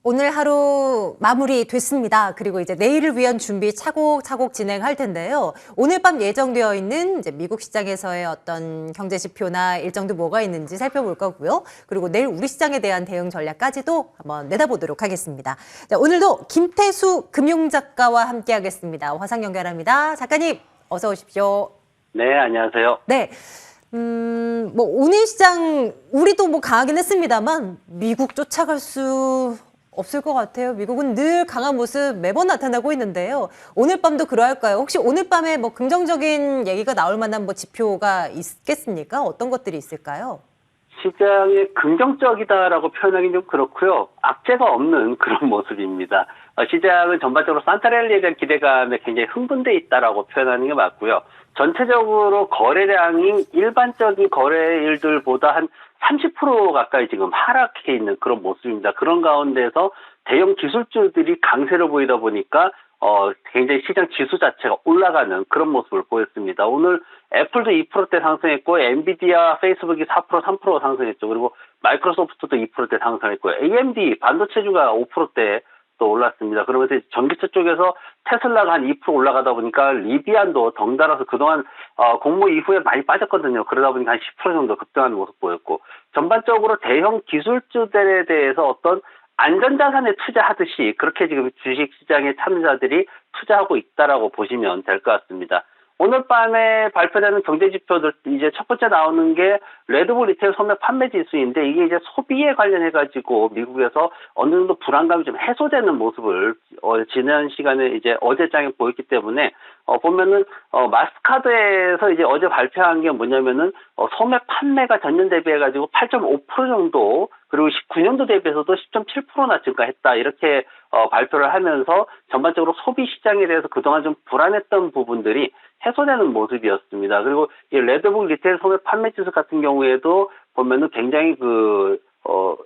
오늘 하루 마무리 됐습니다. 그리고 이제 내일을 위한 준비 차곡차곡 진행할 텐데요. 오늘 밤 예정되어 있는 이제 미국 시장에서의 어떤 경제 지표나 일정도 뭐가 있는지 살펴볼 거고요. 그리고 내일 우리 시장에 대한 대응 전략까지도 한번 내다보도록 하겠습니다. 자, 오늘도 김태수 금융작가와 함께하겠습니다. 화상 연결합니다. 작가님, 어서 오십시오. 네, 안녕하세요. 네. 뭐 오늘 시장 우리도 뭐 강하긴 했습니다만 미국 쫓아갈 수 없을 것 같아요. 미국은 늘 강한 모습 매번 나타나고 있는데요. 오늘 밤도 그러할까요? 혹시 오늘 밤에 뭐 긍정적인 얘기가 나올 만한 뭐 지표가 있겠습니까? 어떤 것들이 있을까요? 시장이 긍정적이다라고 표현하기는 좀 그렇고요. 악재가 없는 그런 모습입니다. 시장은 전반적으로 산타랠리에 대한 기대감에 굉장히 흥분돼 있다라고 표현하는 게 맞고요. 전체적으로 거래량이 일반적인 거래일들보다 한 30% 가까이 지금 하락해 있는 그런 모습입니다. 그런 가운데서 대형 기술주들이 강세를 보이다 보니까 굉장히 시장 지수 자체가 올라가는 그런 모습을 보였습니다. 오늘 애플도 2%대 상승했고, 엔비디아, 페이스북이 4%, 3% 상승했죠. 그리고 마이크로소프트도 2%대 상승했고요. AMD 반도체주가 5%대 또 올랐습니다. 그러면서 전기차 쪽에서 테슬라가 한 2% 올라가다 보니까 리비안도 덩달아서 그동안 공모 이후에 많이 빠졌거든요. 그러다 보니까 한 10% 정도 급등하는 모습 보였고, 전반적으로 대형 기술주들에 대해서 어떤 안전자산에 투자하듯이 그렇게 지금 주식시장의 참여자들이 투자하고 있다라고 보시면 될 것 같습니다. 오늘 밤에 발표되는 경제지표들 이제 첫 번째 나오는 게 레드불 리테일 소매 판매 지수인데, 이게 이제 소비에 관련해가지고 미국에서 어느 정도 불안감이 좀 해소되는 모습을 지난 시간에 이제 어제장에 보였기 때문에 보면은 마스카드에서 이제 어제 발표한 게 뭐냐면은 소매 판매가 전년 대비해가지고 8.5% 정도, 그리고 19년도 대비해서도 10.7%나 증가했다, 이렇게 발표를 하면서 전반적으로 소비 시장에 대해서 그동안 좀 불안했던 부분들이 해소되는 모습이었습니다. 그리고 이 레드북 리테일 소매 판매 지수 같은 경우에도 보면은 굉장히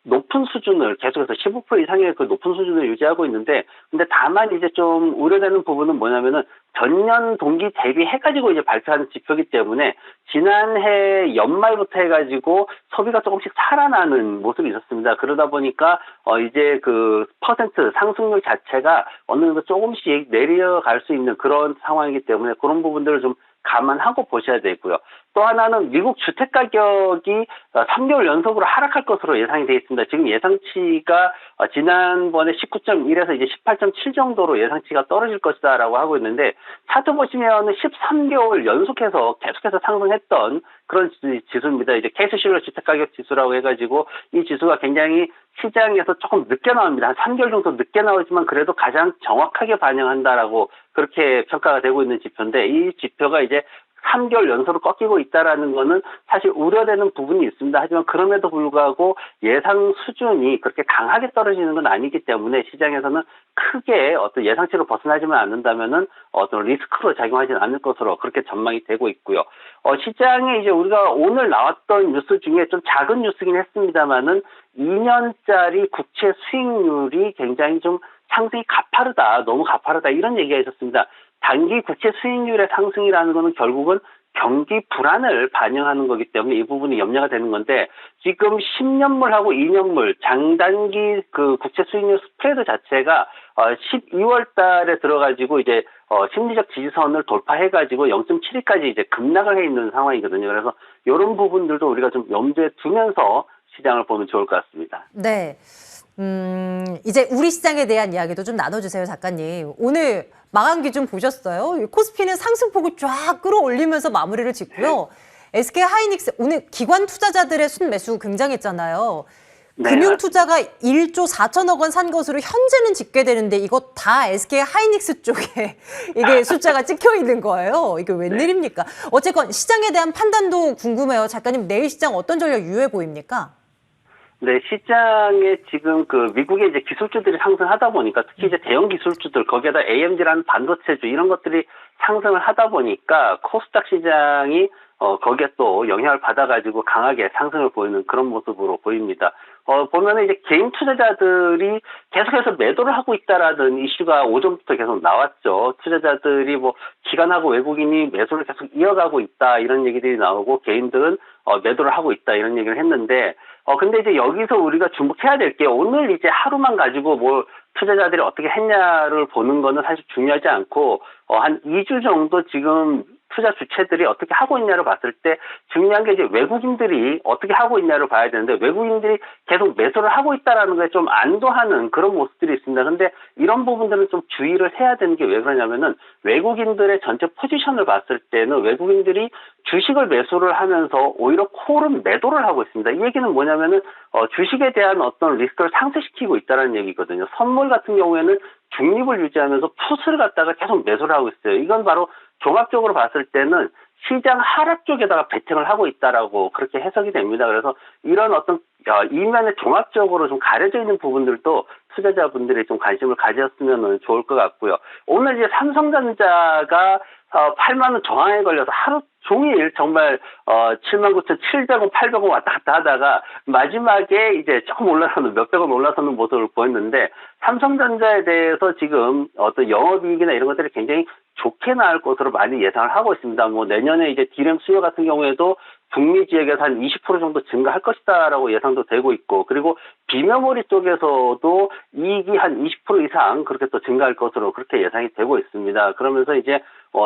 높은 수준을 계속해서 15% 이상의 그 높은 수준을 유지하고 있는데, 근데 다만 이제 좀 우려되는 부분은 뭐냐면은 전년 동기 대비해가지고 이제 발표하는 지표이기 때문에 지난해 연말부터 해가지고 소비가 조금씩 살아나는 모습이 있었습니다. 그러다 보니까 이제 그 퍼센트 상승률 자체가 어느 정도 조금씩 내려갈 수 있는 그런 상황이기 때문에 그런 부분들을 좀 감안하고 보셔야 되고요. 또 하나는 미국 주택 가격이 3개월 연속으로 하락할 것으로 예상이 되어 있습니다. 지금 예상치가 지난번에 19.1에서 이제 18.7 정도로 예상치가 떨어질 것이다라고 하고 있는데, 차트 보시면은 13개월 연속해서 계속해서 상승했던 그런 지수입니다. 이제 케이스-실러 주택 가격 지수라고 해가지고 이 지수가 굉장히 시장에서 조금 늦게 나옵니다. 한 3개월 정도 늦게 나오지만 그래도 가장 정확하게 반영한다라고 그렇게 평가가 되고 있는 지표인데, 이 지표가 이제 3개월 연속으로 꺾이고 있다라는 거는 사실 우려되는 부분이 있습니다. 하지만 그럼에도 불구하고 예상 수준이 그렇게 강하게 떨어지는 건 아니기 때문에 시장에서는 크게 어떤 예상치로 벗어나지만 않는다면은 어떤 리스크로 작용하지는 않을 것으로 그렇게 전망이 되고 있고요. 시장에 이제 우리가 오늘 나왔던 뉴스 중에 좀 작은 뉴스긴 했습니다만은 2년짜리 국채 수익률이 굉장히 좀 상승이 가파르다, 너무 가파르다, 이런 얘기가 있었습니다. 단기 국채 수익률의 상승이라는 것은 결국은 경기 불안을 반영하는 거기 때문에 이 부분이 염려가 되는 건데, 지금 10년물하고 2년물 장단기 그 국채 수익률 스프레드 자체가 12월 달에 들어가지고 이제 심리적 지지선을 돌파해가지고 0.72까지 이제 급락을 해 있는 상황이거든요. 그래서 이런 부분들도 우리가 좀 염두에 두면서 시장을 보면 좋을 것 같습니다. 네. 이제 우리 시장에 대한 이야기도 좀 나눠주세요, 작가님. 오늘 마감 기준 보셨어요? 코스피는 상승폭을 쫙 끌어올리면서 마무리를 짓고요. SK 하이닉스, 오늘 기관 투자자들의 순매수 굉장했잖아요. 네, 금융 투자가 1조 4천억 원 산 것으로 현재는 집계되는데 이거 다 SK 하이닉스 쪽에 이게 숫자가 찍혀 있는 거예요. 이게 웬일입니까? 어쨌건 시장에 대한 판단도 궁금해요. 작가님, 내일 시장 어떤 전략 유효해 보입니까? 네, 시장에 지금 그 미국의 이제 기술주들이 상승하다 보니까, 특히 이제 대형 기술주들, 거기에다 AMD라는 반도체주 이런 것들이 상승을 하다 보니까 코스닥 시장이 거기에 또 영향을 받아가지고 강하게 상승을 보이는 그런 모습으로 보입니다. 보면은 이제 개인 투자자들이 계속해서 매도를 하고 있다라는 이슈가 오전부터 계속 나왔죠. 투자자들이 뭐 기관하고 외국인이 매수를 계속 이어가고 있다, 이런 얘기들이 나오고, 개인들은 매도를 하고 있다, 이런 얘기를 했는데, 근데 이제 여기서 우리가 주목해야 될 게 오늘 이제 하루만 가지고 뭐 투자자들이 어떻게 했냐를 보는 거는 사실 중요하지 않고, 한 2주 정도 지금 투자 주체들이 어떻게 하고 있냐를 봤을 때 중요한 게 이제 외국인들이 어떻게 하고 있냐를 봐야 되는데, 외국인들이 계속 매수를 하고 있다라는 거에 좀 안도하는 그런 모습들이 있습니다. 근데 이런 부분들은 좀 주의를 해야 되는 게 왜 그러냐면은, 외국인들의 전체 포지션을 봤을 때는 외국인들이 주식을 매수를 하면서 오히려 콜은 매도를 하고 있습니다. 이 얘기는 뭐냐면은 주식에 대한 어떤 리스크를 상쇄시키고 있다는 얘기거든요. 선물 같은 경우에는 중립을 유지하면서 풋을 갖다가 계속 매수를 하고 있어요. 이건 바로 종합적으로 봤을 때는 시장 하락 쪽에다가 베팅을 하고 있다라고 그렇게 해석이 됩니다. 그래서 이런 어떤 이면에 종합적으로 좀 가려져 있는 부분들도 투자자분들이 좀 관심을 가졌으면 좋을 것 같고요. 오늘 이제 삼성전자가 8만 원 저항에 걸려서 하루 종일 정말 79,700원, 800원 왔다 갔다 하다가 마지막에 이제 조금 올라서는 몇백 원 올라서는 모습을 보였는데, 삼성전자에 대해서 지금 어떤 영업이익이나 이런 것들이 굉장히 좋게 나올 것으로 많이 예상을 하고 있습니다. 뭐 내년에 이제 디램 수요 같은 경우에도 북미 지역에서 한 20% 정도 증가할 것이다라고 예상도 되고 있고, 그리고 비메모리 쪽에서도 이익이 한 20% 이상 그렇게 또 증가할 것으로 그렇게 예상이 되고 있습니다. 그러면서 이제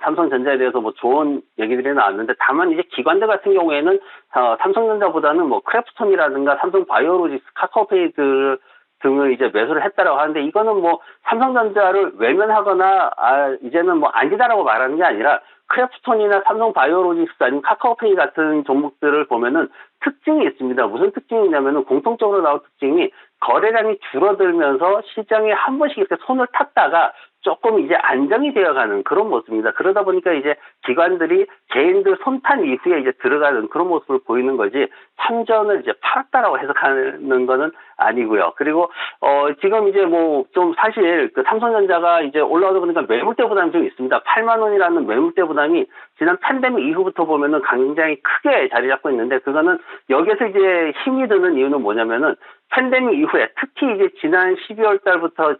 삼성전자에 대해서 뭐 좋은 얘기들이 나왔는데, 다만 이제 기관들 같은 경우에는 삼성전자보다는 뭐 크래프톤이라든가 삼성바이오로직스, 카카오페이들 등을 이제 매수를 했다라고 하는데, 이거는 뭐 삼성전자를 외면하거나 이제는 뭐 아니다라고 말하는 게 아니라, 크래프톤이나 삼성바이오로직스 아니면 카카오페이 같은 종목들을 보면은 특징이 있습니다. 무슨 특징이냐면은 공통적으로 나온 특징이 거래량이 줄어들면서 시장에 한 번씩 이렇게 손을 탔다가 조금 이제 안정이 되어가는 그런 모습입니다. 그러다 보니까 이제 기관들이 개인들 손탄 이후에 이제 들어가는 그런 모습을 보이는 거지, 참전을 이제 팔았다라고 해석하는 거는 아니고요. 그리고 지금 이제 뭐 좀 사실 그 삼성전자가 이제 올라오다 보니까 매물대 부담이 좀 있습니다. 8만 원이라는 매물대 부담이 지난 팬데믹 이후부터 보면은 굉장히 크게 자리 잡고 있는데, 그거는 여기서 이제 힘이 드는 이유는 뭐냐면은, 팬데믹 이후에 특히 이제 지난해 12월 달부터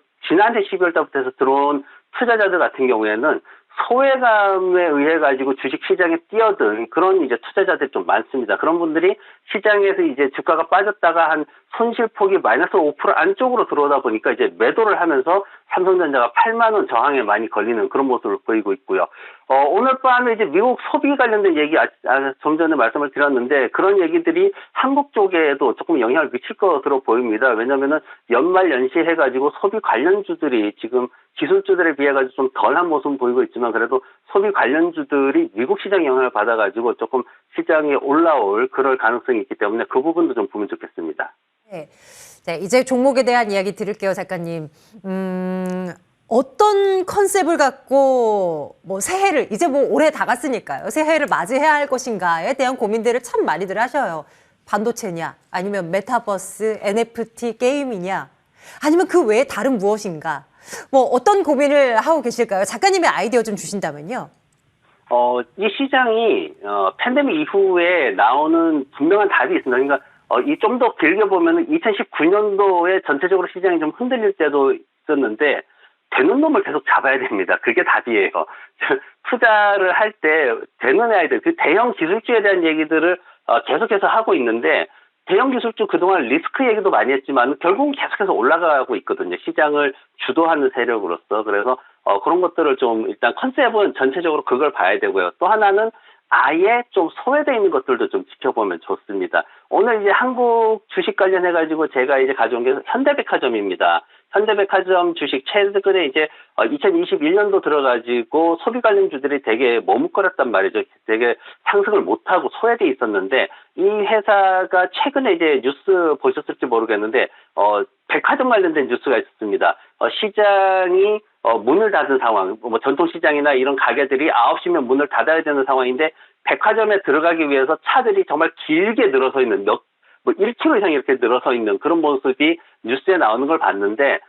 해서 들어온 투자자들 같은 경우에는 소외감에 의해 가지고 주식 시장에 뛰어든 그런 이제 투자자들이 좀 많습니다. 그런 분들이 시장에서 이제 주가가 빠졌다가 한 손실폭이 마이너스 5% 안쪽으로 들어오다 보니까 이제 매도를 하면서 삼성전자가 8만 원 저항에 많이 걸리는 그런 모습을 보이고 있고요. 오늘 밤에 이제 미국 소비 관련된 얘기 좀 전에 말씀을 드렸는데, 그런 얘기들이 한국 쪽에도 조금 영향을 미칠 것으로 보입니다. 왜냐면은 연말 연시해가지고 소비 관련주들이 지금 기술주들에 비해 가지고 좀 덜한 모습을 보이고 있지만, 그래도 소비 관련주들이 미국 시장 영향을 받아가지고 조금 시장에 올라올 그럴 가능성이 있기 때문에 그 부분도 좀 보면 좋겠습니다. 네. 자, 이제 종목에 대한 이야기 들을게요, 작가님. 어떤 컨셉을 갖고 뭐 새해를, 이제 뭐 올해 다 갔으니까요, 새해를 맞이해야 할 것인가에 대한 고민들을 참 많이들 하셔요. 반도체냐, 아니면 메타버스, NFT 게임이냐, 아니면 그 외에 다른 무엇인가, 뭐 어떤 고민을 하고 계실까요? 작가님의 아이디어 좀 주신다면요. 이 시장이 팬데믹 이후에 나오는 분명한 답이 있습니다. 그러니까 이 좀 더 길게 보면은 2019년도에 전체적으로 시장이 좀 흔들릴 때도 있었는데, 되는 놈을 계속 잡아야 됩니다. 그게 답이에요. 투자를 할 때 되는 아이들, 그 대형 기술주에 대한 얘기들을 계속해서 하고 있는데, 대형 기술주 그동안 리스크 얘기도 많이 했지만 결국은 계속해서 올라가고 있거든요. 시장을 주도하는 세력으로서. 그래서 그런 것들을 좀, 일단 컨셉은 전체적으로 그걸 봐야 되고요. 또 하나는 아예 좀 소외되어 있는 것들도 좀 지켜보면 좋습니다. 오늘 이제 한국 주식 관련해가지고 제가 이제 가져온 게 현대백화점입니다. 현대백화점 주식 최근에 이제 2021년도 들어가지고 소비 관련주들이 되게 머뭇거렸단 말이죠. 되게 상승을 못하고 소외돼 있었는데, 이 회사가 최근에 이제 뉴스 보셨을지 모르겠는데 백화점 관련된 뉴스가 있었습니다. 시장이 문을 닫은 상황, 뭐 전통시장이나 이런 가게들이 9시면 문을 닫아야 되는 상황인데, 백화점에 들어가기 위해서 차들이 정말 길게 늘어서 있는, 뭐 1km 이상 이렇게 늘어서 있는 그런 모습이 뉴스에 나오는 걸 봤는데,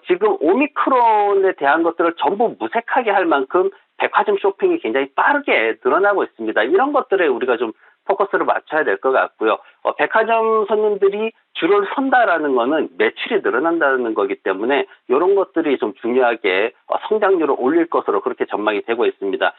지금 오미크론에 대한 것들을 전부 무색하게 할 만큼 백화점 쇼핑이 굉장히 빠르게 늘어나고 있습니다. 이런 것들에 우리가 좀 포커스를 맞춰야 될 것 같고요. 백화점 손님들이 줄을 선다라는 거는 매출이 늘어난다는 거기 때문에 이런 것들이 좀 중요하게 성장률을 올릴 것으로 그렇게 전망이 되고 있습니다.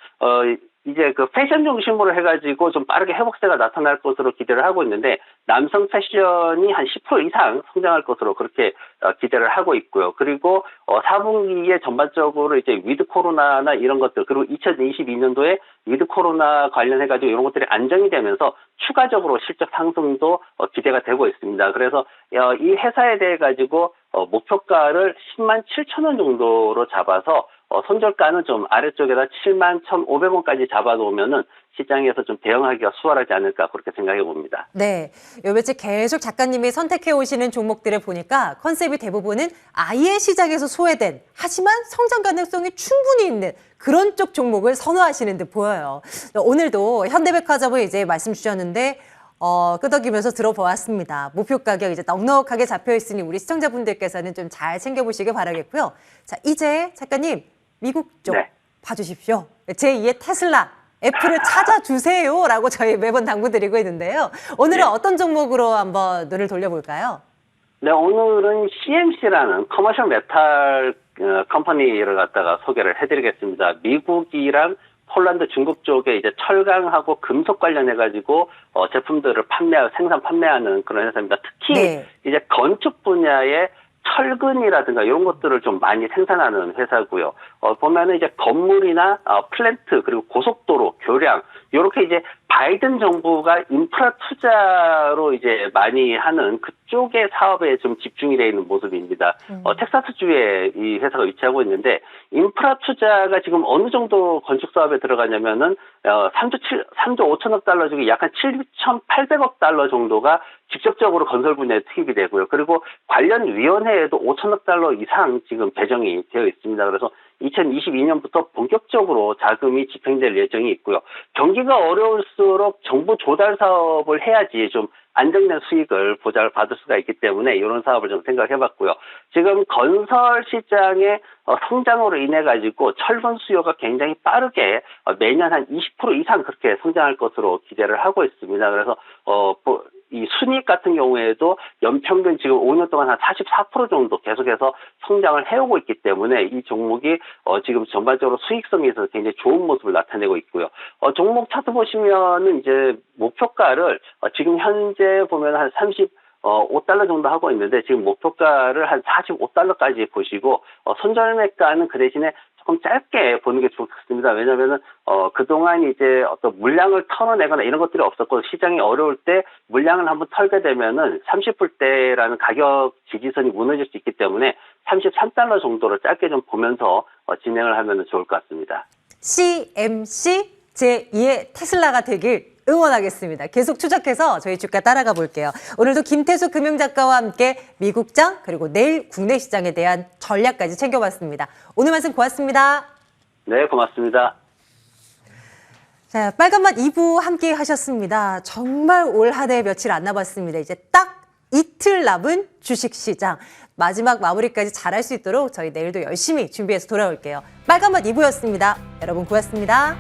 이제 그 패션 중심으로 해가지고 좀 빠르게 회복세가 나타날 것으로 기대를 하고 있는데 남성 패션이 한 10% 이상 성장할 것으로 그렇게 기대를 하고 있고요. 그리고 4분기에 전반적으로 이제 위드 코로나나 이런 것들 그리고 2022년도에 위드 코로나 관련해가지고 이런 것들이 안정이 되면서 추가적으로 실적 상승도 기대가 되고 있습니다. 그래서 이 회사에 대해 가지고 목표가를 10만 7천 원 정도로 잡아서 손절가는 좀 아래쪽에다 7만 1,500원까지 잡아놓으면은 시장에서 좀 대응하기가 수월하지 않을까 그렇게 생각해 봅니다. 네, 요 며칠 계속 작가님이 선택해 오시는 종목들을 보니까 컨셉이 대부분은 아예 시장에서 소외된 하지만 성장 가능성이 충분히 있는 그런 쪽 종목을 선호하시는 듯 보여요. 오늘도 현대백화점을 이제 말씀 주셨는데 끄덕이면서 들어보았습니다. 목표 가격 이제 넉넉하게 잡혀 있으니 우리 시청자분들께서는 좀 잘 챙겨보시길 바라겠고요. 자, 이제 작가님 미국 쪽 네. 봐주십시오. 제2의 테슬라. 애플을 찾아주세요라고 저희 매번 당부드리고 있는데요. 오늘은 네. 어떤 종목으로 한번 눈을 돌려볼까요? 네, 오늘은 CMC라는 커머셜 메탈 컴퍼니를 갖다가 소개를 해드리겠습니다. 미국이랑 폴란드, 중국 쪽에 이제 철강하고 금속 관련해가지고 제품들을 생산 판매하는 그런 회사입니다. 특히 네. 이제 건축 분야의 철근이라든가 이런 것들을 좀 많이 생산하는 회사고요. 보면은 이제 건물이나 플랜트 그리고 고속도로, 교량 이렇게 이제 바이든 정부가 인프라 투자로 이제 많이 하는 그쪽의 사업에 좀 집중이 되어 있는 모습입니다. 텍사스주에 이 회사가 위치하고 있는데 인프라 투자가 지금 어느 정도 건축 사업에 들어가냐면은 3조 5천억 달러 중에 약 한 7,800억 달러 정도가 직접적으로 건설 분야에 투입이 되고요. 그리고 관련 위원회에도 5천억 달러 이상 지금 배정이 되어 있습니다. 그래서 2022년부터 본격적으로 자금이 집행될 예정이 있고요. 경기가 어려울수록 정부 조달 사업을 해야지 좀 안정된 수익을 받을 수가 있기 때문에 이런 사업을 좀 생각해봤고요. 지금 건설 시장의 성장으로 인해 가지고 철근 수요가 굉장히 빠르게 매년 한 20% 이상 그렇게 성장할 것으로 기대를 하고 있습니다. 그래서 이 순이익 같은 경우에도 연평균 지금 5년 동안 한 44% 정도 계속해서 성장을 해오고 있기 때문에 이 종목이 지금 전반적으로 수익성에 있어서 굉장히 좋은 모습을 나타내고 있고요. 종목 차트 보시면은 이제 목표가를 지금 현재 보면 한 5달러 정도 하고 있는데 지금 목표가를 한 45달러까지 보시고 손절 매가는 그 대신에 조금 짧게 보는 게 좋겠습니다. 왜냐하면은 그동안 이제 어떤 물량을 털어내거나 이런 것들이 없었고 시장이 어려울 때 물량을 한번 털게 되면은 30불대라는 가격 지지선이 무너질 수 있기 때문에 33달러 정도를 짧게 좀 보면서 진행을 하면 좋을 것 같습니다. CMC 제2의 테슬라가 되길 응원하겠습니다. 계속 추적해서 저희 주가 따라가 볼게요. 오늘도 김태수 금융작가와 함께 미국장 그리고 내일 국내 시장에 대한 전략까지 챙겨봤습니다. 오늘 말씀 고맙습니다. 네, 고맙습니다. 자, 빨간맛 2부 함께 하셨습니다. 정말 올 한 해 며칠 안 남았습니다. 이제 딱 이틀 남은 주식시장. 마지막 마무리까지 잘할 수 있도록 저희 내일도 열심히 준비해서 돌아올게요. 빨간맛 2부였습니다. 여러분 고맙습니다.